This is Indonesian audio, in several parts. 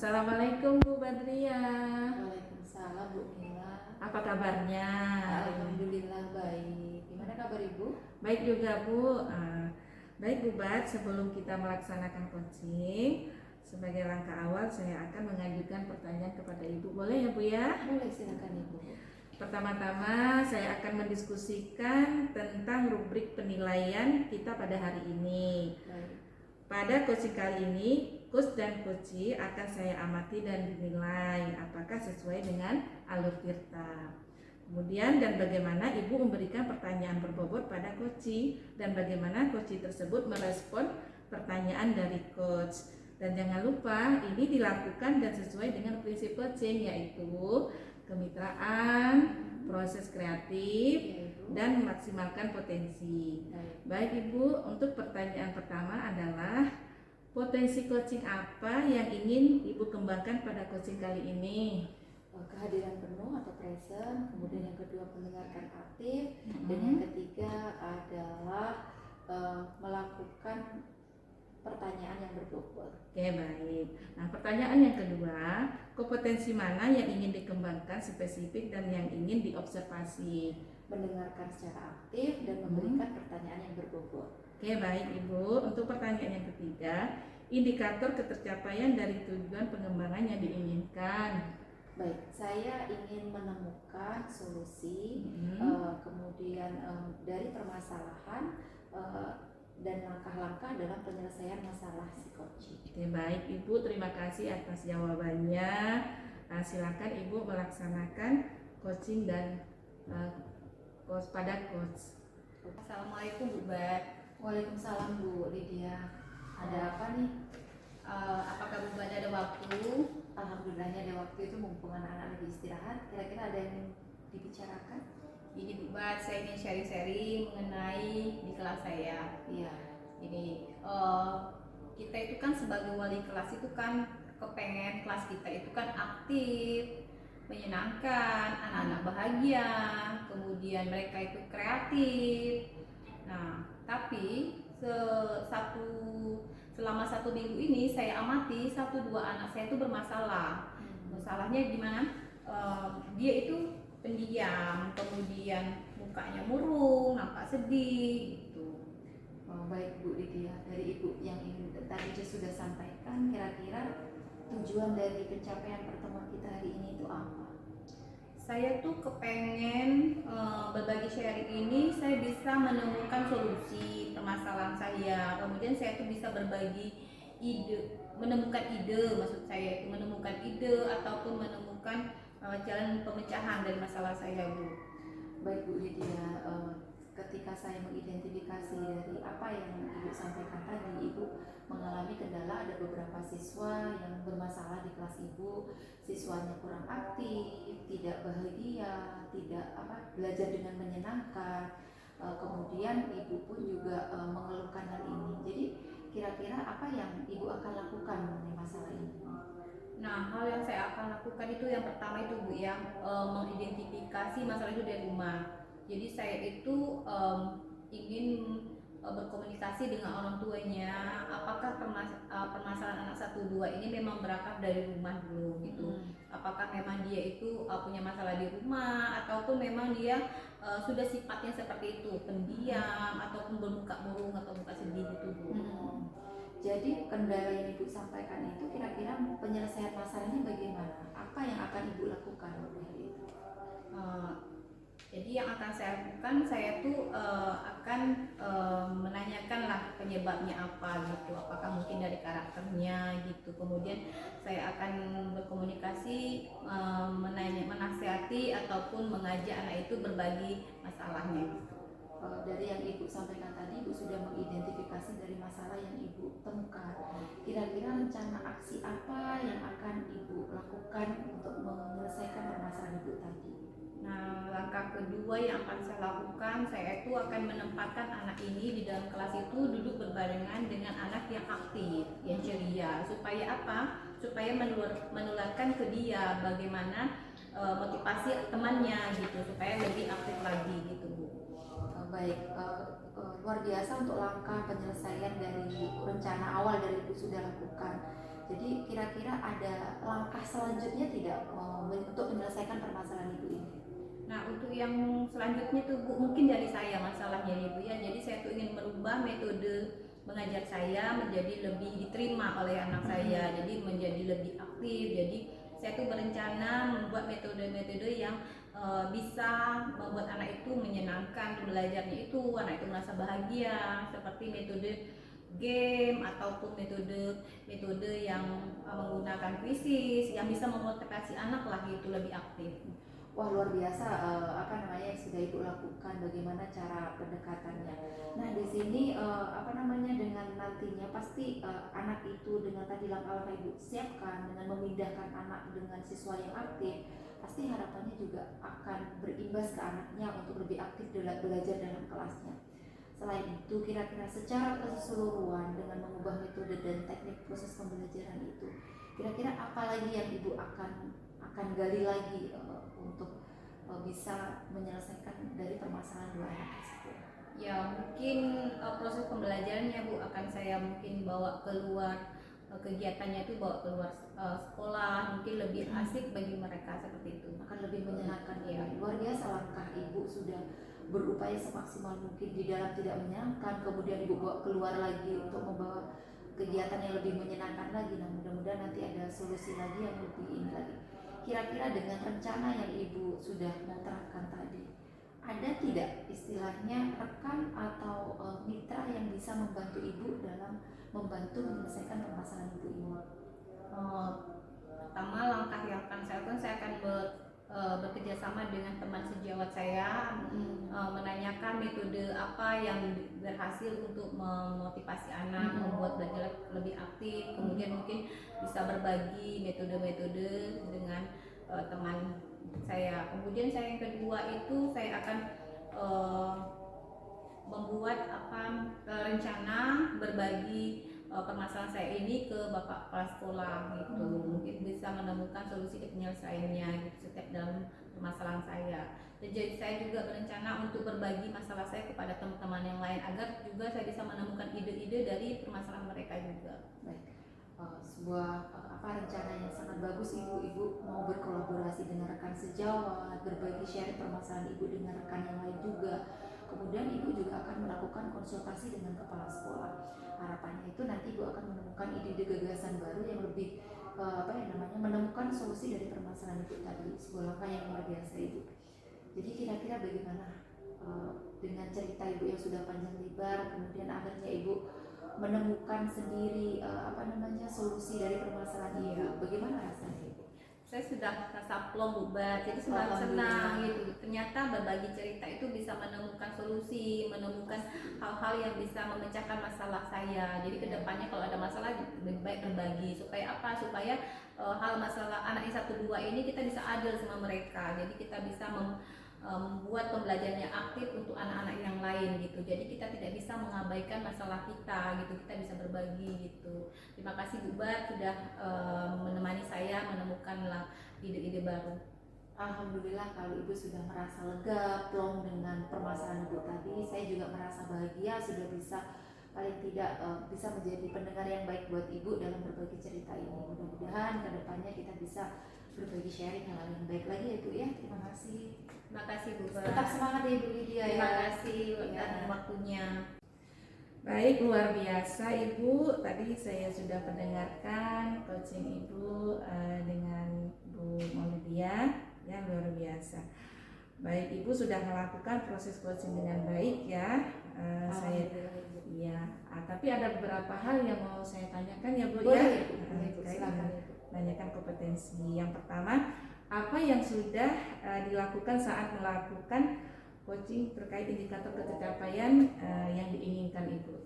Assalamualaikum Bu Badria. Waalaikumsalam Bu Mila. Apa kabarnya? Alhamdulillah baik. Gimana kabar Ibu? Baik juga Bu. Baik Bu Bad, sebelum kita melaksanakan coaching, sebagai langkah awal saya akan mengajukan pertanyaan kepada Ibu. Boleh ya Bu ya? Boleh, silakan Ibu. Pertama-tama saya akan mendiskusikan tentang rubrik penilaian kita pada hari ini. Baik. Pada coaching kali ini, coach dan coachee akan saya amati dan dinilai apakah sesuai dengan alur Tirta. Kemudian dan bagaimana Ibu memberikan pertanyaan berbobot pada coachee dan bagaimana coachee tersebut merespon pertanyaan dari coach. Dan jangan lupa ini dilakukan dan sesuai dengan prinsip coaching, yaitu kemitraan, proses kreatif, dan memaksimalkan potensi. Baik Ibu, untuk pertanyaan pertama adalah potensi coaching apa yang ingin Ibu kembangkan pada coaching kali ini? Kehadiran penuh atau present, kemudian yang kedua mendengarkan aktif, dan yang ketiga adalah melakukan pertanyaan yang berbobot. Oke, baik. Nah, pertanyaan yang kedua, kompetensi mana yang ingin dikembangkan spesifik dan yang ingin diobservasi? Mendengarkan secara aktif dan memberikan pertanyaan yang berbobot. Oke, baik Ibu. Untuk pertanyaan yang ketiga, indikator ketercapaian dari tujuan pengembangan yang diinginkan. Baik, saya ingin menemukan solusi, kemudian dari permasalahan dan langkah-langkah dalam penyelesaian masalah si coaching. Oke, baik Ibu, terima kasih atas jawabannya. Silakan Ibu melaksanakan coaching dan coach pada coach. Assalamualaikum Bu Bad. Waalaikumsalam Bu Lydia. Ada apa nih? Apakah Bu Bad ada waktu? Alhamdulillahnya ada waktu, itu mumpung anak-anak lagi istirahat. Kira-kira ada yang dibicarakan? Ini Bu Bad, saya ingin sharing-sharing mengenai di kelas saya. Iya. Ini kita itu kan sebagai wali kelas itu kan kepengen kelas kita itu kan aktif, menyenangkan, anak-anak bahagia, kemudian mereka itu kreatif. Nah, tapi selama 1 minggu ini saya amati 1-2 anak saya itu bermasalah. Masalahnya di mana? Dia itu pendiam, kemudian mukanya murung, nampak sedih gitu. Baik Bu Lydia, dari Ibu yang ingin tadi sudah sampaikan, kira-kira tujuan dari pencapaian pertemuan kita hari ini itu apa? Saya tuh kepengen berbagi sharing ini saya bisa menemukan solusi permasalahan saya, kemudian saya tuh bisa berbagi ide, menemukan ide, maksud saya itu menemukan ide ataupun menemukan jalan pemecahan dari masalah saya Bu. Baik Bu Lydia, ketika saya mengidentifikasi dari apa yang Ibu sampaikan tadi, Ibu mengalami kendala ada beberapa siswa yang bermasalah di kelas Ibu, siswanya kurang aktif, tidak bahagia, tidak belajar dengan menyenangkan. Kemudian Ibu pun juga mengeluhkan hal ini. Jadi kira-kira apa yang Ibu akan lakukan mengenai masalah ini? Nah, hal yang saya akan lakukan itu yang pertama itu Bu ya, mengidentifikasi masalah itu dari rumah. Jadi saya itu ingin berkomunikasi dengan orang tuanya, apakah permasalahan anak 1-2 ini memang berakar dari rumah dulu gitu. Apakah memang dia itu punya masalah di rumah ataupun memang dia sudah sifatnya seperti itu, pendiam ataupun bermuka murung atau muka sedih gitu Bu. Jadi kendala yang Ibu sampaikan itu kira-kira penyelesaian masalahnya bagaimana? Apa yang akan Ibu lakukan untuk hal itu? Jadi yang akan saya lakukan, saya tuh akan menanyakan lah penyebabnya apa gitu, apakah mungkin dari karakternya gitu. Kemudian saya akan berkomunikasi, menasihati ataupun mengajak anak itu berbagi masalahnya gitu. Dari yang Ibu sampaikan tadi, Ibu sudah mengidentifikasi dari masalah yang Ibu temukan. Kira-kira rencana aksi apa yang akan Ibu lakukan untuk menyelesaikan permasalahan Ibu tadi? Nah, langkah kedua yang akan saya lakukan, saya itu akan menempatkan anak ini di dalam kelas itu duduk berbarengan dengan anak yang aktif, yang ceria. Supaya apa? Supaya menularkan ke dia bagaimana motivasi temannya gitu, supaya lebih aktif lagi gitu Bu. Baik, luar biasa untuk langkah penyelesaian dari rencana awal dari Ibu sudah lakukan. Jadi kira-kira ada langkah selanjutnya tidak untuk menyelesaikan permasalahan Ibu ini? Nah untuk yang selanjutnya tuh Bu, mungkin dari saya masalahnya ya Bu ya. Jadi saya tuh ingin merubah metode mengajar saya menjadi lebih diterima oleh anak saya. Jadi menjadi lebih aktif. Jadi saya tuh berencana membuat metode-metode yang bisa membuat anak itu menyenangkan belajarnya, itu anak itu merasa bahagia, seperti metode game ataupun metode yang menggunakan kuisis yang bisa memotivasi anak lah gitu lebih aktif. Wah, luar biasa apa namanya yang sudah Ibu lakukan, bagaimana cara pendekatannya. Nah, di sini apa namanya dengan nantinya pasti anak itu dengan tadi langkah-langkah Ibu siapkan dengan memindahkan anak dengan siswa yang aktif, pasti harapannya juga akan berimbas ke anaknya untuk lebih aktif belajar dalam kelasnya. Selain itu, kira-kira secara keseluruhan dengan mengubah metode dan teknik proses pembelajaran itu, kira-kira apa lagi yang Ibu akan gali lagi untuk bisa menyelesaikan dari permasalahan dua anak tersebut? Ya mungkin proses pembelajarannya Bu akan saya mungkin bawa keluar, kegiatannya itu bawa keluar sekolah, mungkin lebih asik bagi mereka seperti itu. Akan lebih menyenangkan ya. Luar biasa langkah Ibu sudah berupaya semaksimal mungkin di dalam tidak menyenangkan, kemudian Ibu bawa keluar lagi untuk membawa kegiatan yang lebih menyenangkan lagi. Nah, mudah-mudahan nanti ada solusi lagi yang lebih ini lagi. Kira-kira dengan rencana yang Ibu sudah mau terapkan tadi, ada tidak istilahnya rekan atau mitra yang bisa membantu Ibu dalam membantu menyelesaikan permasalahan Ibu ini? Pertama langkah yang akan saya lakukan, saya akan bekerja sama dengan teman sejawat saya, menanyakan metode apa yang berhasil untuk memotivasi anak, membuat belajar lebih aktif, kemudian mungkin bisa berbagi metode-metode dengan teman saya. Kemudian saya yang kedua itu saya akan membuat rencana berbagi permasalahan saya ini ke Bapak Kepala Sekolah gitu. Mungkin bisa menemukan solusi penyelesaiannya gitu, setiap dalam permasalahan saya. Dan jadi saya juga berencana untuk berbagi masalah saya kepada teman-teman yang lain agar juga saya bisa menemukan ide-ide dari permasalahan mereka juga. Baik, sebuah rencana yang sangat bagus Ibu mau berkolaborasi dengan rekan sejawat, berbagi share permasalahan Ibu dengan rekan yang lain juga. Kemudian Ibu juga akan melakukan konsultasi dengan kepala sekolah. Harapannya itu nanti Ibu akan menemukan ide-ide gagasan baru yang lebih menemukan solusi dari permasalahan Ibu tadi. Sebuah langkah yang luar biasa Ibu. Jadi kira-kira bagaimana dengan cerita Ibu yang sudah panjang lebar, kemudian akhirnya Ibu menemukan sendiri solusi dari permasalahan Ibu. Bagaimana rasanya Ibu? Saya sudah rasa plong Bu, jadi senang gitu. Ternyata berbagi cerita itu bisa menemukan solusi, menemukan hal-hal yang bisa memecahkan masalah saya. Jadi kedepannya kalau ada masalah lebih baik berbagi. Supaya apa? Supaya hal masalah anak yang 1-2 ini kita bisa adil sama mereka. Jadi kita bisa membuat pembelajarannya aktif untuk anak-anak yang lain gitu. Jadi kita tidak bisa mengabaikan masalah kita gitu. Kita bisa berbagi gitu. Terima kasih Bu Bar sudah menemani saya menemukan ide-ide baru. Alhamdulillah kalau Ibu sudah merasa lega, plong dengan permasalahan Ibu tadi, saya juga merasa bahagia sudah bisa paling tidak bisa menjadi pendengar yang baik buat Ibu dalam berbagi cerita ini. Mudah-mudahan kedepannya kita bisa berbagi sharing yang lebih baik lagi ya Bu ya. Terima kasih. Terima kasih Bu Bar. Tetap semangat ya Ibu Lydia. Terima kasih atas waktunya. Baik, luar biasa Ibu. Tadi saya sudah mendengarkan coaching Ibu dengan Bu Maulidia, ya luar biasa. Baik, Ibu sudah melakukan proses coaching dengan baik ya. Tapi ada beberapa hal yang mau saya tanyakan ya Bu. Boleh, ya. Bu. Silakan tanyakan kompetensi. Yang pertama, apa yang sudah dilakukan saat melakukan coaching terkait indikator pencapaian yang diinginkan Ibu?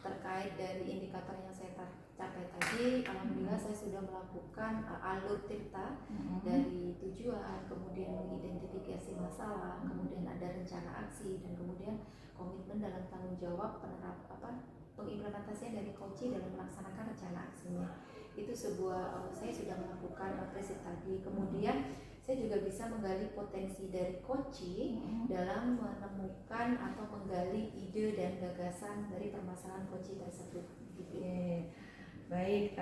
Terkait dari indikator yang saya capai tadi, alhamdulillah saya sudah melakukan alur tirta dari tujuan, kemudian mengidentifikasi masalah, kemudian ada rencana aksi, dan kemudian komitmen dalam tanggung jawab pengimplementasian dari coaching dalam melaksanakan rencana aksinya. Itu sebuah saya sudah melakukan preset tadi. Kemudian saya juga bisa menggali potensi dari coaching dalam menemukan atau menggali ide dan gagasan dari permasalahan coaching tersebut. Oke. Baik,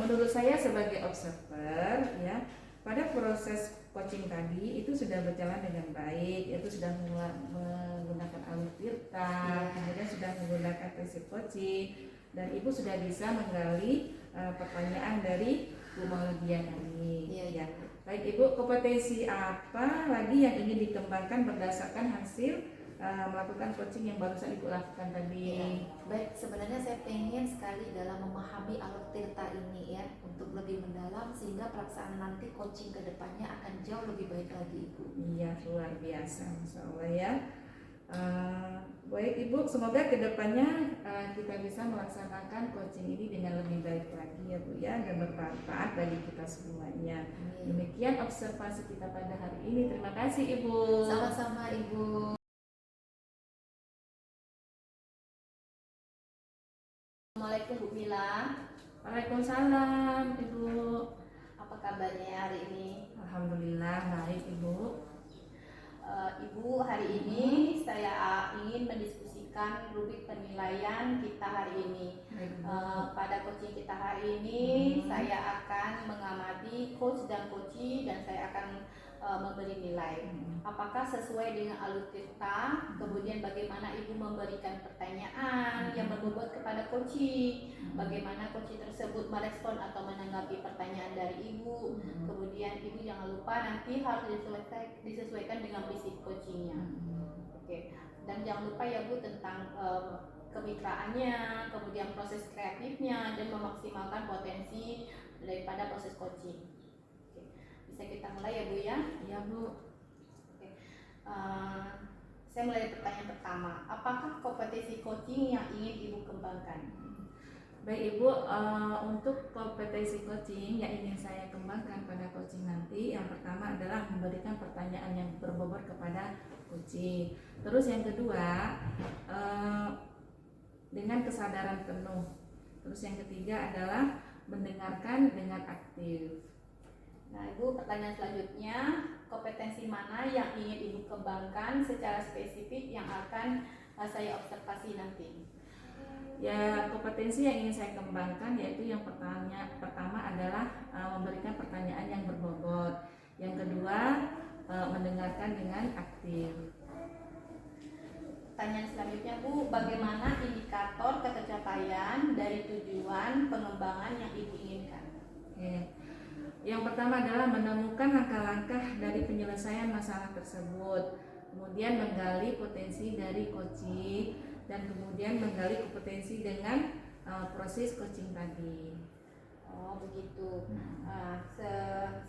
menurut saya sebagai observer ya, pada proses coaching tadi itu sudah berjalan dengan baik, yaitu sudah menggunakan alur tirta, kemudian sudah menggunakan prinsip coaching, dan ibu sudah bisa menggali pertanyaan dari Bu Maulidia ini. Ya. Baik ibu, kompetensi apa lagi yang ingin dikembangkan berdasarkan hasil melakukan coaching yang barusan ibu lakukan tadi? Ya, baik, sebenarnya saya pengen sekali dalam memahami alur tirta ini ya, untuk lebih mendalam sehingga pelaksanaan nanti coaching kedepannya akan jauh lebih baik lagi ibu. Iya, luar biasa, Masya Allah ya. Baik ibu, semoga kedepannya kita bisa melaksanakan coaching ini dengan lebih baik lagi ya bu ya, dan bermanfaat bagi kita semuanya. Demikian observasi kita pada hari ini. Terima kasih ibu. Sama-sama ibu. Assalamualaikum Bu Mila. Waalaikumsalam ibu. Apa kabarnya hari ini? Alhamdulillah baik ibu. Ibu, hari ini saya ingin mendiskusikan rubrik penilaian kita hari ini. Pada coaching kita hari ini saya akan mengamati coach dan coachee dan saya akan memberi nilai. Apakah sesuai dengan alur tirta? Kemudian bagaimana ibu memberikan pertanyaan yang berbobot kepada coachee? Bagaimana coachee tersebut merespon atau menanggapi pertanyaan dari ibu? Kemudian ibu jangan lupa nanti harus disesuaikan dengan visi coachingnya. Oke. Dan jangan lupa ya Bu tentang kemitraannya, kemudian proses kreatifnya dan memaksimalkan potensi daripada proses coaching. Bisa kita mulai ya Bu ya? Iya Bu. Oke. Saya mulai dari pertanyaan pertama. Apakah kompetensi coaching yang ingin Ibu kembangkan? Baik Ibu, untuk kompetensi coaching yang ingin saya kembangkan pada coaching nanti, yang pertama adalah memberikan pertanyaan yang berbobot kepada coaching. Terus yang kedua, dengan kesadaran penuh. Terus yang ketiga adalah mendengarkan dengan aktif. Nah Ibu, pertanyaan selanjutnya, kompetensi mana yang ingin Ibu kembangkan secara spesifik yang akan saya observasi nanti? Ya, kompetensi yang ingin saya kembangkan yaitu yang pertama adalah memberikan pertanyaan yang berbobot. Yang kedua, mendengarkan dengan aktif. Pertanyaan selanjutnya Bu, bagaimana indikator ketercapaian dari tujuan pengembangan yang Ibu inginkan? Oke. Yang pertama adalah menemukan langkah-langkah dari penyelesaian masalah tersebut, kemudian menggali potensi dari coaching, dan kemudian menggali kompetensi dengan proses coaching tadi. Oh begitu.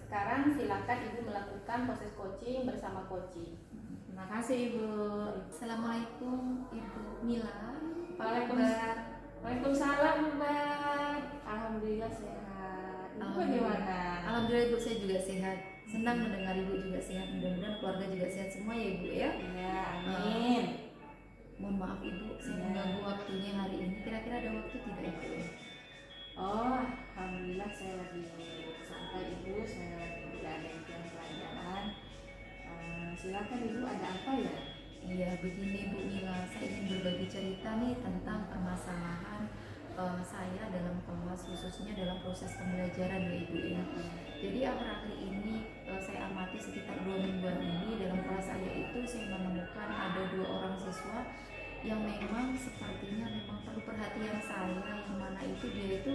Sekarang silakan Ibu melakukan proses coaching bersama coaching. Terima kasih Ibu. Assalamualaikum Ibu Mila. Waalaikumsalam Mbak. Alhamdulillah sehat. Ibu bagaimana? Alhamdulillah Ibu, saya juga sehat. Senang mendengar Ibu juga sehat. Mudah-mudahan keluarga juga sehat semua ya Ibu ya. Ya, amin. Mohon maaf Ibu, saya mengganggu waktunya hari ini. Kira-kira ada waktu tidak Ibu? Oh, alhamdulillah saya lagi santai Ibu. Saya lagi tidak ada yang pelajaran. Silakan Ibu, ada apa ya? Iya, begini Bu Mila, saya ingin berbagi cerita nih tentang permasalahan saya dalam kelas, khususnya dalam proses pembelajaran ya Ibu ya. Jadi akhir-akhir ini saya amati sekitar 2 mingguan ini dalam kelas saya itu saya menemukan ada 2 orang siswa yang memang sepertinya memang perlu perhatian saya, yang mana itu dia itu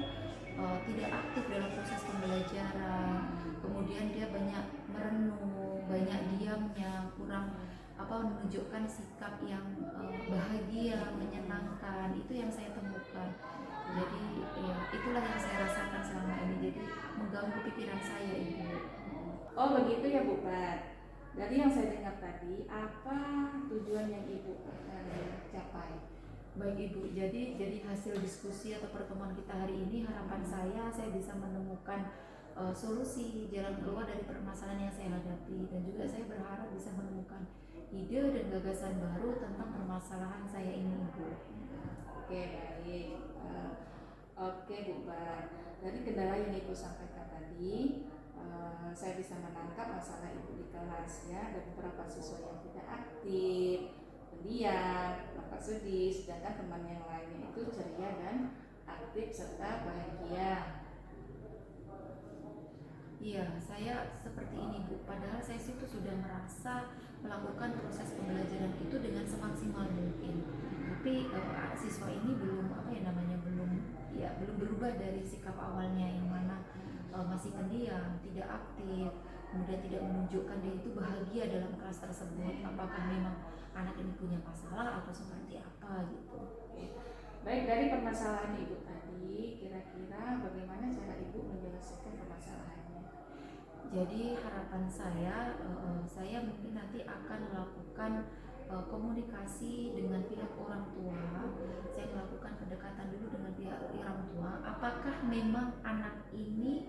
tidak aktif dalam proses pembelajaran. Kemudian dia banyak merenung, banyak diamnya, kurang menunjukkan sikap yang bahagia, menyenangkan. Itu yang saya temukan. Jadi ya itulah yang saya rasakan selama ini. Jadi mengganggu pikiran saya Ibu. Oh begitu ya Bu Pat. Dari yang saya dengar tadi, apa tujuan yang Ibu capai? Baik Ibu, jadi hasil diskusi atau pertemuan kita hari ini, harapan saya bisa menemukan solusi jalan keluar dari permasalahan yang saya hadapi, dan juga saya berharap bisa menemukan ide dan gagasan baru tentang permasalahan saya ini Ibu. Oke, baik. Oke Bu Bar, dari kendala yang Ibu sampaikan tadi, saya bisa menangkap masalah Ibu di kelas ya. Ada beberapa siswa yang tidak aktif, pendiam, nampak sedih, sedangkan teman yang lainnya itu ceria dan aktif serta bahagia. Iya, saya seperti ini Bu. Padahal saya itu sudah merasa melakukan proses pembelajaran itu dengan semaksimal mungkin. Tapi siswa ini belum belum berubah dari sikap awalnya yang mana masih pendiam, tidak aktif, kemudian tidak menunjukkan dia itu bahagia dalam kelas tersebut. Apakah memang anak ini punya masalah atau seperti apa gitu? Baik, dari permasalahan Ibu tadi, kira-kira bagaimana cara Ibu menyelesaikan permasalahannya? Jadi harapan saya mungkin nanti akan melakukan komunikasi dengan pihak orang tua. Saya melakukan pendekatan dulu dengan pihak orang tua. Apakah memang anak ini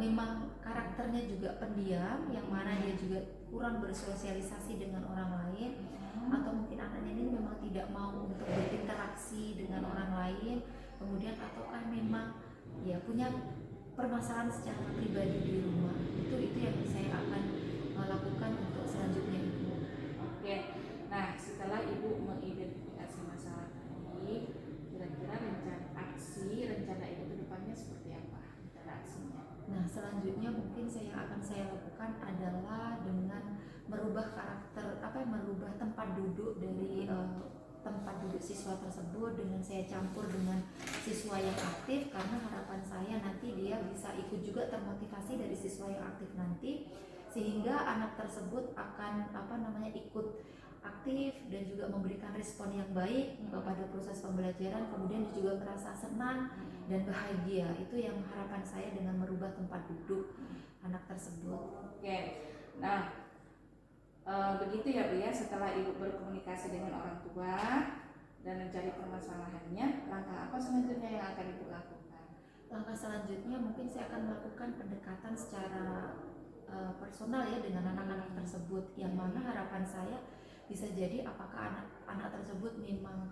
memang karakternya juga pendiam, yang mana dia juga kurang bersosialisasi dengan orang lain, atau mungkin anaknya ini memang tidak mau untuk berinteraksi dengan orang lain, kemudian ataukah memang ya punya permasalahan secara pribadi di rumah. Itu yang saya akan lakukan untuk selanjutnya Ibu. Oke, nah setelah Ibu mengidentifikasi masalah tadi, kira-kira rencana Ibu ke depannya seperti apa? Rencana aksinya? Nah, selanjutnya mungkin saya lakukan adalah dengan merubah merubah tempat duduk dari tempat duduk siswa tersebut, dengan saya campur dengan siswa yang aktif, karena harapan saya nanti dia bisa ikut juga termotivasi dari siswa yang aktif nanti, sehingga anak tersebut akan ikut aktif dan juga memberikan respon yang baik pada proses pembelajaran, kemudian dia juga merasa senang dan bahagia. Itu yang harapan saya dengan merubah tempat duduk anak tersebut. Oke, nah begitu ya Bu ya. Setelah Ibu berkomunikasi dengan orang tua dan mencari permasalahannya, langkah apa selanjutnya yang akan Ibu lakukan? Langkah selanjutnya mungkin saya akan melakukan pendekatan secara personal ya dengan anak-anak tersebut, yang mana harapan saya bisa jadi apakah anak-anak tersebut memang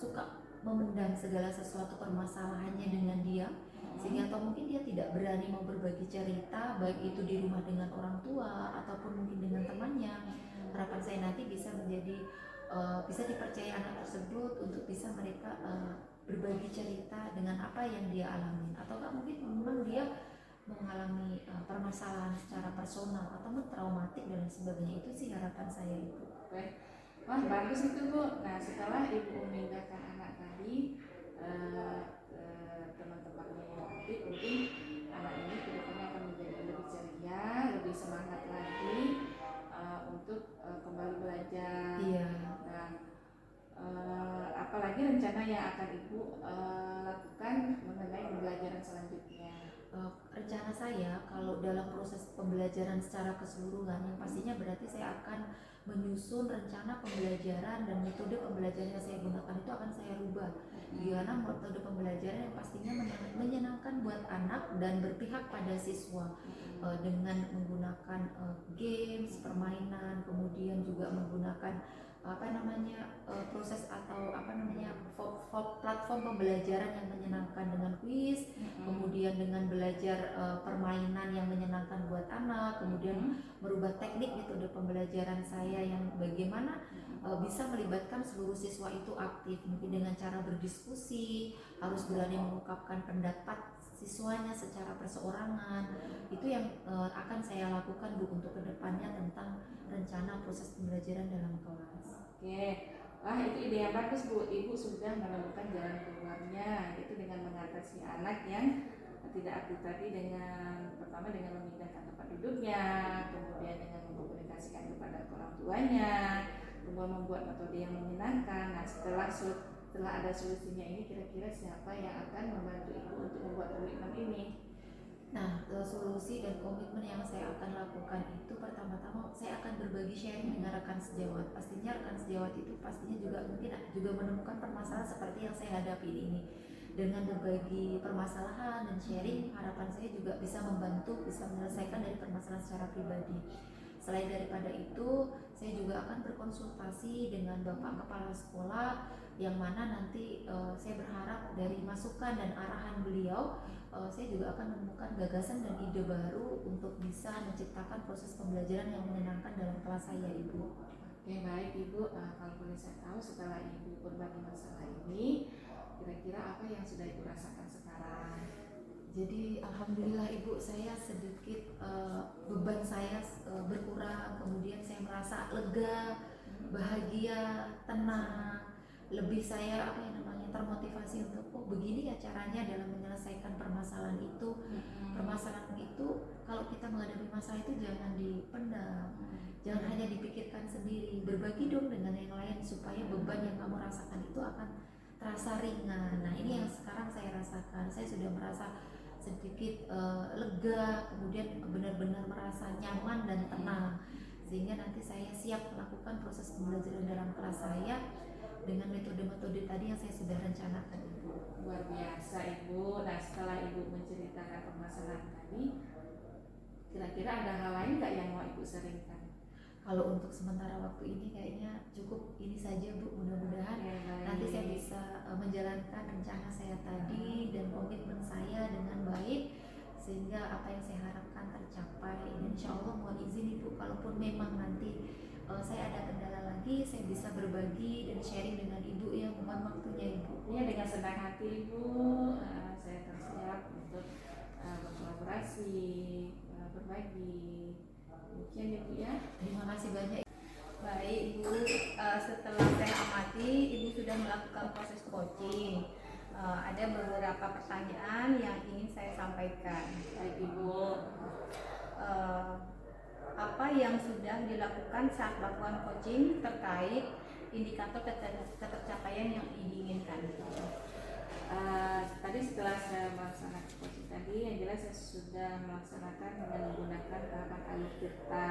suka memendam segala sesuatu permasalahannya dengan diam, sehingga atau mungkin dia tidak berani mau berbagi cerita, baik itu di rumah dengan orang tua ataupun mungkin dengan temannya. Harapan saya nanti bisa bisa dipercaya anak tersebut untuk bisa mereka berbagi cerita dengan apa yang dia alami, ataukah mungkin memang dia mengalami permasalahan secara personal atau traumatik dan sebagainya. Itu sih harapan saya itu. Wah, bagus itu Bu. Nah, setelah Ibu memindahkan anak tadi ke teman-temannya yang aktif, mungkin anak ini kedepannya akan menjadi lebih ceria, lebih semangat lagi untuk kembali belajar. Iya. Nah, apalagi rencana yang akan Ibu lakukan mengenai pembelajaran selanjutnya? Rencana saya kalau dalam proses pembelajaran secara keseluruhan, yang pastinya berarti saya akan menyusun rencana pembelajaran dan metode pembelajaran yang saya gunakan itu akan saya rubah. Gimana metode pembelajaran yang pastinya menyenangkan buat anak dan berpihak pada siswa, dengan menggunakan games, permainan, kemudian juga menggunakan proses atau platform pembelajaran yang menyenangkan dengan kuis, kemudian dengan belajar permainan yang menyenangkan buat anak, kemudian merubah teknik metode pembelajaran saya yang bagaimana bisa melibatkan seluruh siswa itu aktif, mungkin dengan cara berdiskusi, harus berani mengungkapkan pendapat siswanya secara perseorangan. Itu yang akan saya lakukan Bu untuk kedepannya tentang rencana proses pembelajaran dalam kelas. Oke, wah itu ide yang bagus Bu. Ibu sudah menemukan jalan keluarnya, itu dengan mengatasi anak yang tidak aktif tadi, pertama dengan memindahkan tempat duduknya, kemudian dengan mengkomunikasikan kepada orang tuanya, kemudian membuat metode yang menyenangkan. Nah, setelah ada solusinya ini, kira-kira siapa yang akan membantu Ibu untuk membuat komitmen ini? Nah, solusi dan komitmen yang saya akan lakukan itu pertama-tama saya akan berbagi sharing dengan rekan sejawat. Pastinya rekan sejawat itu pastinya juga menemukan permasalahan seperti yang saya hadapi ini. Dengan berbagi permasalahan dan sharing, harapan saya juga bisa membantu, bisa menyelesaikan dari permasalahan secara pribadi. Selain daripada itu, saya juga akan berkonsultasi dengan Bapak Kepala Sekolah, yang mana nanti saya berharap dari masukan dan arahan beliau, saya juga akan menemukan gagasan dan ide baru untuk bisa menciptakan proses pembelajaran yang menyenangkan dalam kelas saya, Ibu. Oke, baik Ibu. Kalau boleh saya tahu, setelah Ibu berbagi masalah ini, kira-kira apa yang sudah Ibu rasakan sekarang? Jadi alhamdulillah Ibu, saya sedikit beban saya berkurang, kemudian saya merasa lega, bahagia, tenang, lebih saya termotivasi untuk begini ya caranya dalam menyelesaikan permasalahan itu. Permasalahan itu kalau kita menghadapi masalah itu jangan dipendam, jangan hanya dipikirkan sendiri, berbagi dong dengan yang lain supaya beban yang kamu rasakan itu akan terasa ringan. Nah ini yang sekarang saya rasakan, saya sudah merasa sedikit lega, kemudian benar-benar merasa nyaman dan tenang, sehingga nanti saya siap melakukan proses pembelajaran dalam kelas saya dengan metode-metode tadi yang saya sudah rencanakan, Ibu. Luar biasa Ibu. Nah, setelah Ibu menceritakan permasalahan tadi, kira-kira ada hal lain nggak yang mau Ibu sharingkan? Kalau untuk sementara waktu ini kayaknya cukup ini saja, Bu. Mudah-mudahan nanti saya bisa menjalankan rencana saya tadi dan komitmen saya dengan baik, sehingga apa yang saya harapkan tercapai. Dan insya Allah mohon izin Ibu, kalaupun memang nanti saya ada kendala lagi, saya bisa berbagi dan sharing dengan Ibu ya. Mohon waktunya, Ibu. Ya, dengan senang hati Ibu. Saya akan siap untuk berkolaborasi, berbagi. Demikian ya Bu ya. Terima kasih banyak. Baik Bu, setelah saya amati Ibu sudah melakukan proses coaching. Ada beberapa pertanyaan yang ingin saya sampaikan. Baik Ibu. Apa yang sudah dilakukan saat melakukan coaching terkait indikator ketercapaian yang diinginkan? Tadi setelah saya melaksanakan coaching tadi, yang jelas saya sudah melaksanakan dengan menggunakan tahapan Alurtirta,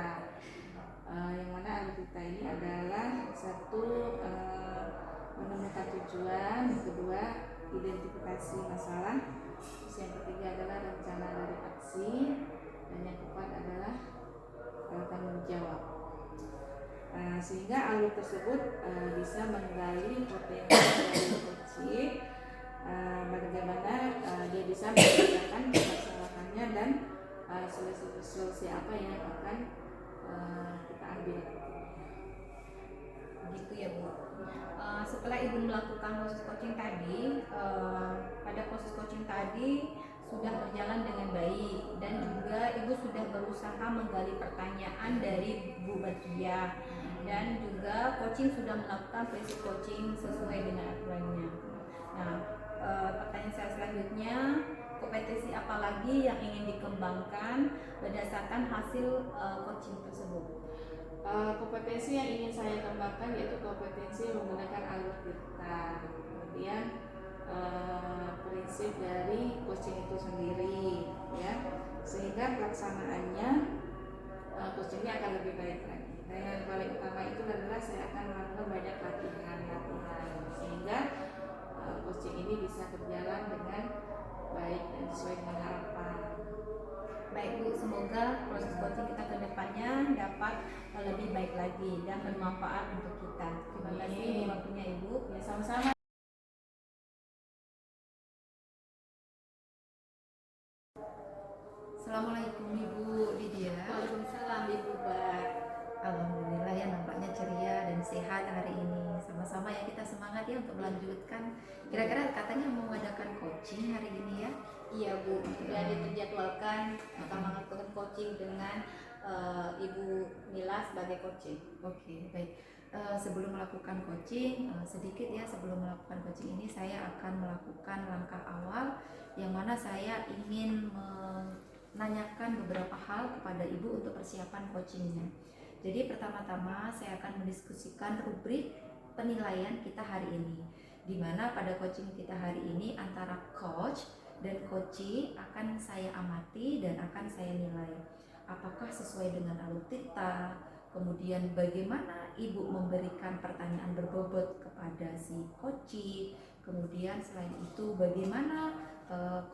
yang mana Alurtirta ini adalah satu, menemukan tujuan, yang kedua identifikasi masalah, terus yang ketiga adalah rencana dari aksi, dan yang keempat adalah tanggung jawab. Sehingga alur tersebut bisa menggali potensi dari coaching, bagaimana dia bisa mengerjakan permasalahannya dan solusi apa yang akan kita ambil. Begitu ya Bu. Setelah Ibu melakukan proses coaching tadi, pada proses coaching tadi sudah berjalan dengan baik dan juga Ibu sudah berusaha menggali pertanyaan dari Bu Batia dan juga coaching sudah melakukan prinsip coaching sesuai dengan aturannya. Nah, pertanyaan saya selanjutnya, kompetensi apa lagi yang ingin dikembangkan berdasarkan hasil coaching tersebut? Kompetensi yang ingin saya kembangkan yaitu kompetensi menggunakan Alurtirta, kemudian prinsip dari coaching itu sendiri, ya, sehingga pelaksanaannya coachingnya akan lebih baik lagi. Dan yang paling utama itu adalah saya akan melakukan banyak latihan, sehingga coaching ini bisa berjalan dengan baik dan sesuai dengan harapan. Baik Bu, semoga proses coaching kita ke depannya dapat lebih baik lagi dan bermanfaat untuk kita. Terima kasih waktunya Ibu. Ya, sama-sama. Assalamualaikum Ibu Lydia. Waalaikumsalam Ibu Bar. Alhamdulillah ya, nampaknya ceria dan sehat hari ini. Sama-sama ya, kita semangat ya untuk melanjutkan. Kira-kira katanya mau mengadakan coaching hari ini ya? Iya Bu, sudah dijadwalkan akan melakukan coaching dengan Ibu Mila sebagai coaching. Oke, baik. Sebelum melakukan coaching, sedikit ya, sebelum melakukan coaching ini saya akan melakukan langkah awal yang mana saya ingin menanyakan beberapa hal kepada Ibu untuk persiapan coachingnya. Jadi pertama-tama saya akan mendiskusikan rubrik penilaian kita hari ini, di mana pada coaching kita hari ini antara coach dan coachee akan saya amati dan akan saya nilai apakah sesuai dengan Alurtirta, kemudian bagaimana Ibu memberikan pertanyaan berbobot kepada si coachee, kemudian selain itu bagaimana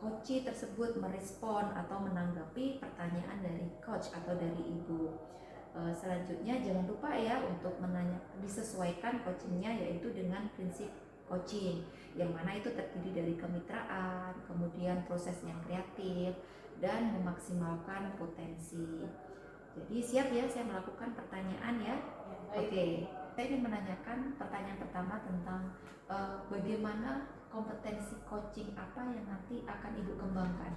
coachee tersebut merespon atau menanggapi pertanyaan dari coach atau dari Ibu. Selanjutnya jangan lupa ya untuk disesuaikan coachingnya yaitu dengan prinsip coaching yang mana itu terdiri dari kemitraan, kemudian proses yang kreatif dan memaksimalkan potensi. Jadi siap ya saya melakukan pertanyaan ya. Oke, saya ingin menanyakan pertanyaan pertama tentang bagaimana kompetensi coaching apa yang nanti akan Ibu kembangkan.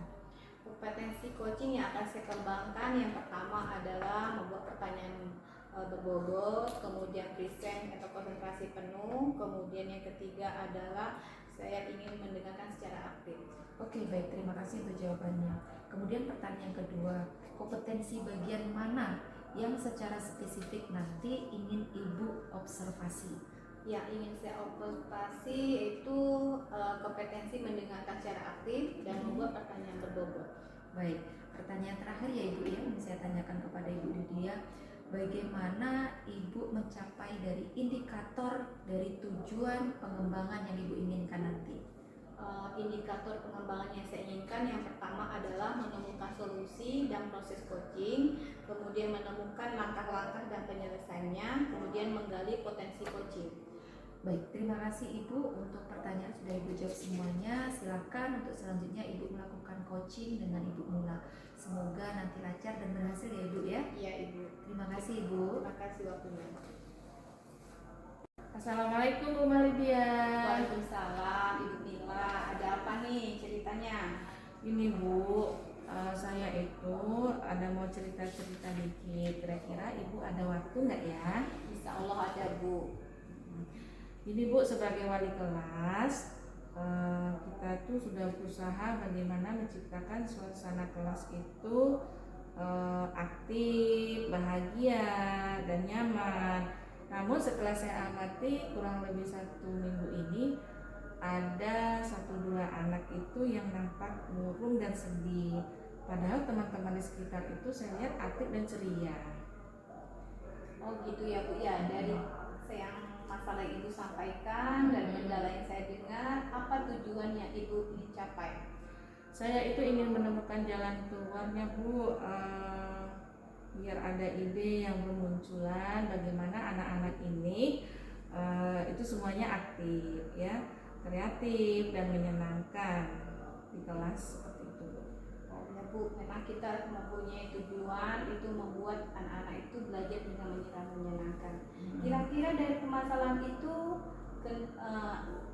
Kompetensi coaching yang akan saya kembangkan yang pertama adalah membuat pertanyaan berbobot, kemudian present atau konsentrasi penuh, kemudian yang ketiga adalah saya ingin mendengarkan secara aktif. Oke, baik, terima kasih untuk jawabannya. Kemudian pertanyaan kedua, kompetensi bagian mana yang secara spesifik nanti ingin Ibu observasi? Yang ingin saya observasi yaitu kompetensi mendengarkan secara aktif dan membuat pertanyaan berbobot. Baik, pertanyaan terakhir ya Ibu yang saya tanyakan kepada Ibu Lydia, bagaimana Ibu mencapai dari indikator dari tujuan pengembangan yang Ibu inginkan nanti? Indikator pengembangan yang saya inginkan yang pertama adalah menemukan solusi dan proses coaching, kemudian menemukan langkah-langkah dan penyelesaiannya, kemudian menggali potensi coaching. Baik, terima kasih Ibu untuk pertanyaan sudah Ibu jawab semuanya. Silakan untuk selanjutnya Ibu melakukan coaching dengan Ibu Mula. Semoga nanti lancar dan berhasil ya Ibu ya. Iya Ibu. Terima kasih Ibu. Terima kasih waktunya. Assalamualaikum Bu Malidia. Waalaikumsalam Ibu Mila. Ada apa nih ceritanya? Ini Bu, saya itu ada mau cerita-cerita dikit. Kira-kira Ibu ada waktu nggak ya? Insya Allah ada Bu. Ini Bu, sebagai wali kelas, kita tuh sudah berusaha bagaimana menciptakan suasana kelas itu aktif, bahagia, dan nyaman. Namun setelah saya amati kurang lebih 1 minggu ini, ada 1-2 anak itu yang nampak murung dan sedih. Padahal teman-teman di sekitar itu saya lihat aktif dan ceria. Oh gitu ya Bu ya. Dari yang masalah yang Ibu sampaikan dan kendala yang saya dengar, apa tujuannya Ibu ingin capai? Saya itu ingin menemukan jalan keluarnya Bu, biar ada ide yang bermunculan bagaimana anak-anak ini itu semuanya aktif ya, kreatif dan menyenangkan di kelas seperti itu Bu. Oh ya Bu, memang kita mempunyai tujuan itu membuat anak-anak itu belajar dengan menyenangkan. Kira-kira dari permasalahan itu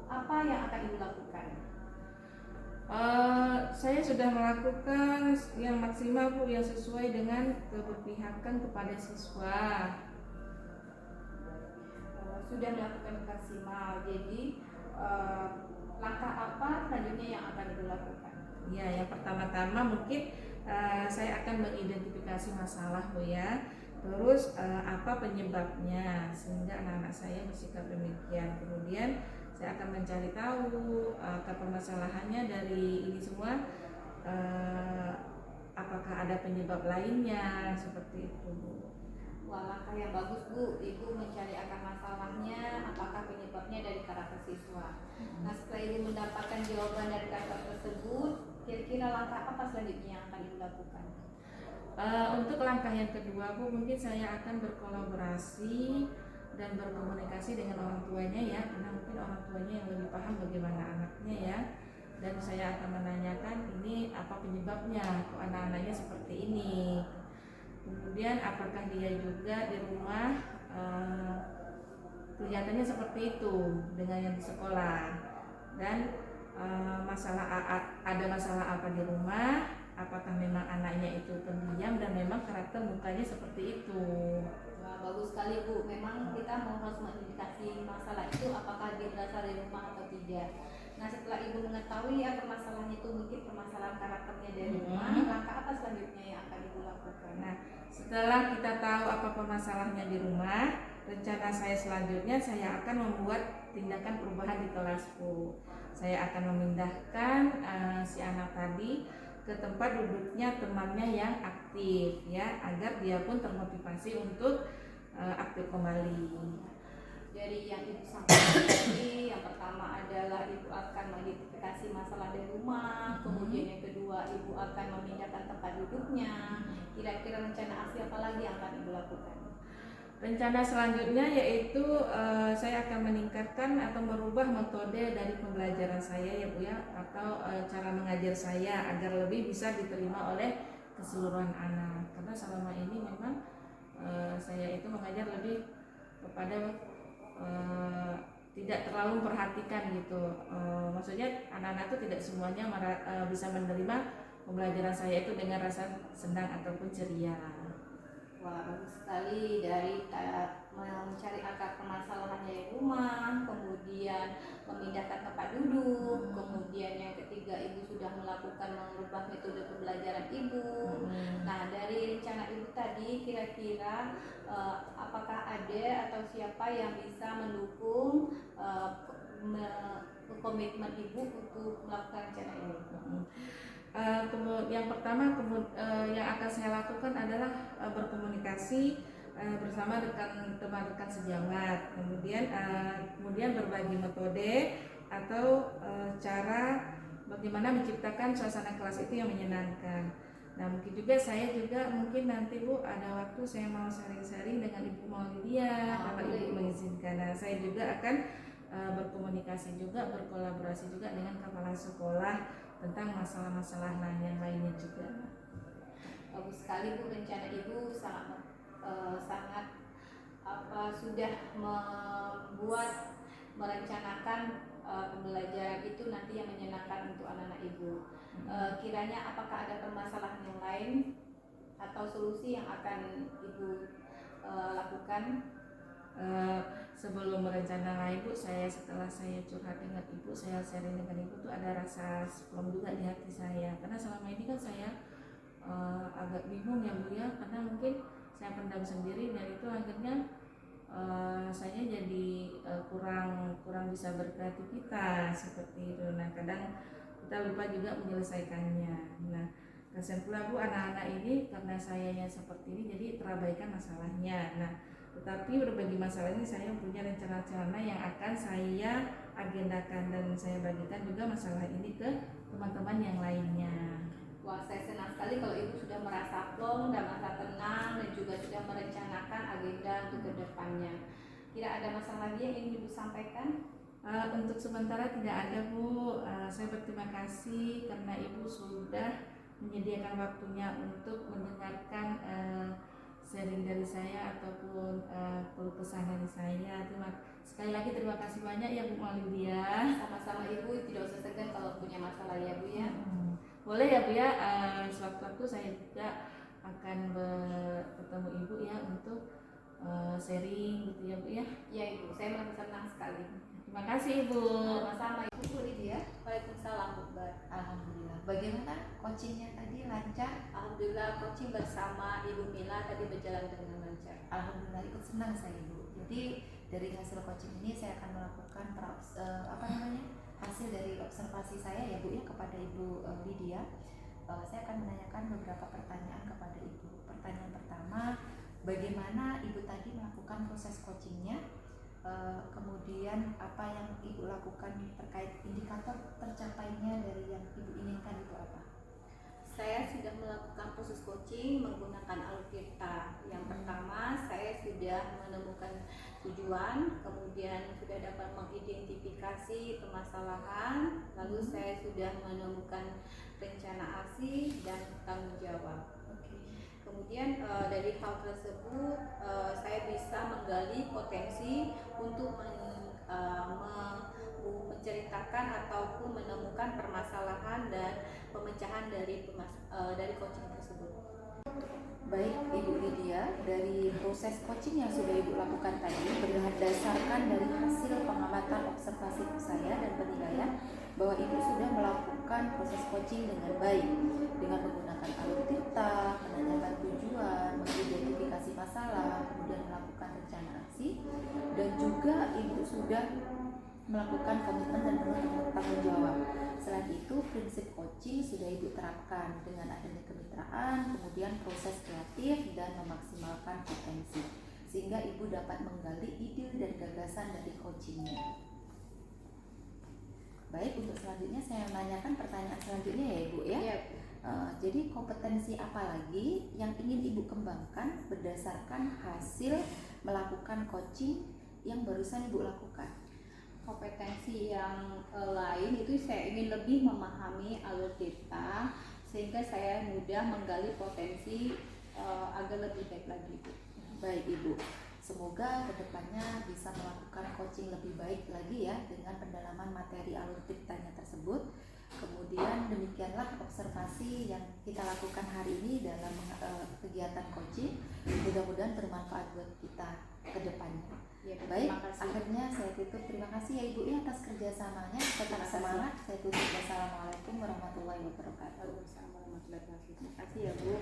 apa yang akan Ibu lakukan? Saya sudah melakukan yang maksimal Bu, yang sesuai dengan keberpihakan kepada siswa. Sudah melakukan maksimal, jadi langkah apa selanjutnya yang akan Ibu lakukan? Ya, yang pertama-tama mungkin saya akan mengidentifikasi masalah Bu ya. Terus apa penyebabnya sehingga anak-anak saya bersikap demikian. Kemudian saya akan mencari tahu akar permasalahannya dari ini semua, apakah ada penyebab lainnya seperti itu Bu. Wah, langkah yang bagus Bu, Ibu mencari akar masalahnya, apakah penyebabnya dari karakter siswa. Nah, setelah Ibu mendapatkan jawaban dari karakter tersebut, kira-kira langkah apa selanjutnya yang akan Ibu lakukan? Untuk langkah yang kedua Bu, mungkin saya akan berkolaborasi dan berkomunikasi dengan orang tuanya ya, karena mungkin orang tuanya yang lebih paham bagaimana anaknya ya. Dan saya akan menanyakan ini apa penyebabnya kok anak-anaknya seperti ini. Kemudian apakah dia juga di rumah kelihatannya seperti itu dengan yang di sekolah, dan ada masalah apa di rumah, apakah memang anaknya itu pendiam dan memang karakter mukanya seperti itu. Wah, bagus sekali Bu, memang kita harus mengindikasi masalah itu apakah dia berasal dari rumah atau tidak. Nah, setelah Ibu mengetahui ya permasalahan itu mungkin permasalahan karakternya dari rumah, langkah apa selanjutnya yang akan Ibu lakukan? Nah, setelah kita tahu apa permasalahannya di rumah, rencana saya selanjutnya saya akan membuat tindakan perubahan di kelasku. Saya akan memindahkan si anak tadi ke tempat duduknya temannya yang aktif ya, agar dia pun termotivasi untuk aktif kembali. Dari yang Ibu sampaikan tadi, yang pertama adalah Ibu akan mengidentifikasi masalah di rumah, kemudian yang kedua Ibu akan memindahkan tempat duduknya. Kira-kira rencana aksi apa lagi yang akan Ibu lakukan? Rencana selanjutnya yaitu saya akan meningkatkan atau merubah metode dari pembelajaran saya ya Bu ya, atau cara mengajar saya agar lebih bisa diterima oleh keseluruhan anak. Karena selama ini memang saya itu mengajar lebih kepada tidak terlalu memperhatikan gitu. Maksudnya anak-anak itu tidak semuanya bisa menerima pembelajaran saya itu dengan rasa senang ataupun ceria. Wah, bagus sekali dari mencari akar permasalahan dari rumah, kemudian memindahkan tempat duduk, kemudian yang ketiga Ibu sudah melakukan mengubah metode pembelajaran Ibu. Nah, dari rencana Ibu tadi kira-kira apakah ada atau siapa yang bisa mendukung komitmen Ibu untuk melakukan rencana ini? Yang pertama yang akan saya lakukan adalah berkomunikasi bersama teman-rekan sejawat, kemudian berbagi metode atau cara bagaimana menciptakan suasana kelas itu yang menyenangkan. Nah, mungkin juga saya mungkin nanti Bu ada waktu saya mau sharing-sharing dengan Ibu Maulidia kalau Ibu mengizinkan. Nah, saya juga akan berkomunikasi juga, berkolaborasi juga dengan kepala sekolah tentang masalah-masalah yang lainnya juga. Bagus sekali Bu, rencana Ibu sangat sudah merencanakan pembelajaran itu nanti yang menyenangkan untuk anak-anak Ibu. Kiranya apakah ada permasalahan yang lain atau solusi yang akan Ibu lakukan? Sebelum merencanakan Ibu, setelah saya curhat dengan Ibu, saya sharing dengan Ibu tuh ada rasa plong juga di hati saya, karena selama ini kan saya agak bingung ya Bu ya, karena mungkin saya pendam sendiri dan itu akhirnya saya jadi kurang bisa berkreativitas seperti itu. Nah, kadang kita lupa juga menyelesaikannya. Nah, kasihan pula Bu, anak-anak ini karena sayanya seperti ini jadi terabaikan masalahnya. Nah, tetapi berbagi masalah ini saya punya rencana-rencana yang akan saya agendakan dan saya bagikan juga masalah ini ke teman-teman yang lainnya. Wah, saya senang sekali kalau Ibu sudah merasa plong dan merasa tenang dan juga sudah merencanakan agenda untuk kedepannya. Kira ada masalah lagi yang ingin Ibu sampaikan? Untuk sementara tidak ada Bu. Saya berterima kasih karena Ibu sudah menyediakan waktunya untuk mendengarkan sharing dari saya ataupun keluh kesah dari saya. Sekali lagi terima kasih banyak ya Bu Maulidia. Sama-sama Ibu, tidak usah segan kalau punya masalah ya Bu ya. Boleh ya Bu ya, sewaktu-waktu saya juga akan bertemu Ibu ya untuk sharing gitu ya Bu ya. Ya Ibu, saya merasa senang sekali. Terima kasih Ibu. Sama-sama Ibu Lydia. Waalaikumsalam Bu. Alhamdulillah. Bagaimana coachingnya tadi, lancar? Alhamdulillah, coaching bersama Ibu Mila tadi berjalan dengan lancar. Alhamdulillah, ikut senang saya Ibu. Jadi dari hasil coaching ini saya akan melakukan hasil dari observasi saya ya Bu ya kepada Ibu Lydia. Saya akan menanyakan beberapa pertanyaan kepada Ibu. Pertanyaan pertama, bagaimana Ibu tadi melakukan proses coachingnya? Kemudian apa yang Ibu lakukan terkait indikator tercapainya dari yang Ibu inginkan itu apa? Saya sudah melakukan proses coaching menggunakan Alur Tirta. Yang pertama, saya sudah menemukan tujuan, kemudian sudah dapat mengidentifikasi permasalahan, lalu saya sudah menemukan rencana aksi dan tanggung jawab. Kemudian dari hal tersebut saya bisa menggali potensi untuk menceritakan ataupun menemukan permasalahan dan pemecahan dari coaching tersebut. Baik Ibu Lydia, dari proses coaching yang sudah Ibu lakukan tadi berdasarkan dari hasil pengamatan observasi saya dan penilaian bahwa Ibu sudah melakukan proses coaching dengan baik dengan menggunakan Alur Tirta, menanyakan tujuan, mengidentifikasi masalah, kemudian melakukan rencana aksi, dan juga Ibu sudah melakukan komitmen dan penuh tanggung jawab. Selain itu, prinsip coaching sudah Ibu terapkan dengan adanya kemitraan, kemudian proses kreatif dan memaksimalkan potensi, sehingga Ibu dapat menggali ide dan gagasan dari coachingnya. Baik, untuk selanjutnya saya menanyakan pertanyaan selanjutnya ya Ibu ya. Ya. Jadi kompetensi apa lagi yang ingin Ibu kembangkan berdasarkan hasil melakukan coaching yang barusan Ibu lakukan? Kompetensi yang lain itu saya ingin lebih memahami alur data sehingga saya mudah menggali potensi agar lebih baik lagi, Bu. Baik Ibu, semoga kedepannya bisa melakukan coaching lebih baik lagi ya dengan pendalaman materi alur dictanya tersebut. Kemudian demikianlah observasi yang kita lakukan hari ini dalam kegiatan coaching. Mudah-mudahan bermanfaat buat kita ke depannya. Ya, Baik, terima kasih. akhirnya saya tutup. Terima kasih ya Ibu ya atas kerjasamanya. Tetap Terima kasih. semangat. Saya tutup. Wassalamualaikum warahmatullahi wabarakatuh. Waalaikumsalam warahmatullahi wabarakatuh. Terima kasih ya, Bu.